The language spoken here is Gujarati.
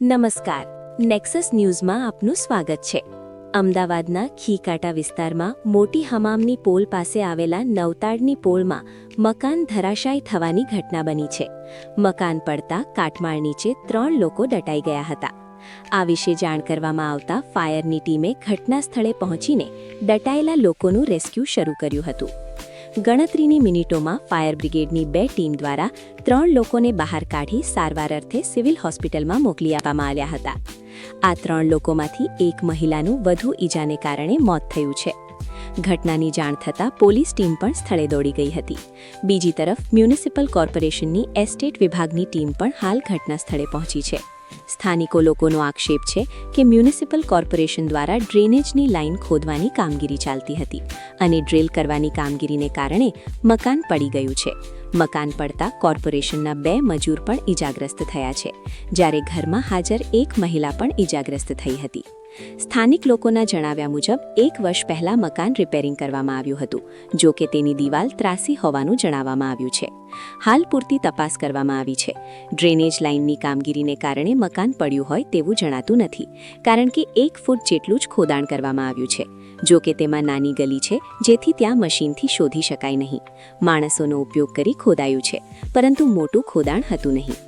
નમસ્કાર, નેક્સસ ન્યૂઝમાં આપનું સ્વાગત છે. અમદાવાદના ખીકાટા વિસ્તારમાં મોટી હમામની પોલ પાસે આવેલા નવતાડની પોલમાં મકાન ધરાશાયી થવાની ઘટના બની છે. મકાન પડતા કાટમાળ નીચે 3 લોકો દટાઈ ગયા હતા. આ વિશે જાણ કરવામાં આવતા ફાયરની ટીમે ઘટના સ્થળે પહોંચીને દટાયેલા લોકોનું રેસ્ક્યુ શરૂ કર્યું હતું. ગણતરીની મિનિટોમાં ફાયર બ્રિગેડની 2 ટીમ દ્વારા 3 લોકોને બહાર કાઢી સારવાર અર્થે સિવિલ હોસ્પિટલમાં મોકલી આપવામાં આવ્યા હતા. આ 3 લોકોમાંથી એક મહિલાનું વધુ ઈજાને કારણે મોત થયું છે. ઘટનાની જાણ થતાં પોલીસ ટીમ પણ સ્થળે દોડી ગઈ હતી. બીજી તરફ મ્યુનિસિપલ કોર્પોરેશનની એસ્ટેટ વિભાગની ટીમ પણ હાલ ઘટના સ્થળે પહોંચી છે. સ્થાનિકો લોકોનો આક્ષેપ છે કે મ્યુનિસિપલ કોર્પોરેશન દ્વારા ડ્રેનેજની લાઇન ખોદવાની કામગીરી ચાલતી હતી અને ડ્રિલ કરવાની કામગીરીને કારણે મકાન પડી ગયું છે. મકાન પડતા કોર્પોરેશનના 2 મજૂર પણ ઈજાગ્રસ્ત થયા છે, જ્યારે ઘરમાં હાજર એક મહિલા પણ ઈજાગ્રસ્ત થઈ હતી. સ્થાનિક લોકોના જણાવ્યા મુજબ 1 વર્ષ પહેલા મકાન રિપેરિંગ કરવામાં આવ્યું હતું, જો કે તેની દિવાલ ત્રાસી હોવાનું જણાવવામાં આવ્યું છે. હાલ પૂરતી તપાસ કરવામાં આવી છે. ડ્રેનેજ લાઇનની કામગીરીને કારણે મકાન પડ્યું હોય તેવું જણાતું નથી, કારણ કે 1 ફૂટ જેટલું જ ખોદાણ કરવામાં આવ્યું છે. જો કે તેમાં નાની ગલી છે, જેથી ત્યાં મશીનથી શોધી શકાય નહીં. માણસોનો ઉપયોગ કરી ખોદાયું છે, પરંતુ મોટું ખોદાણ હતું નહીં.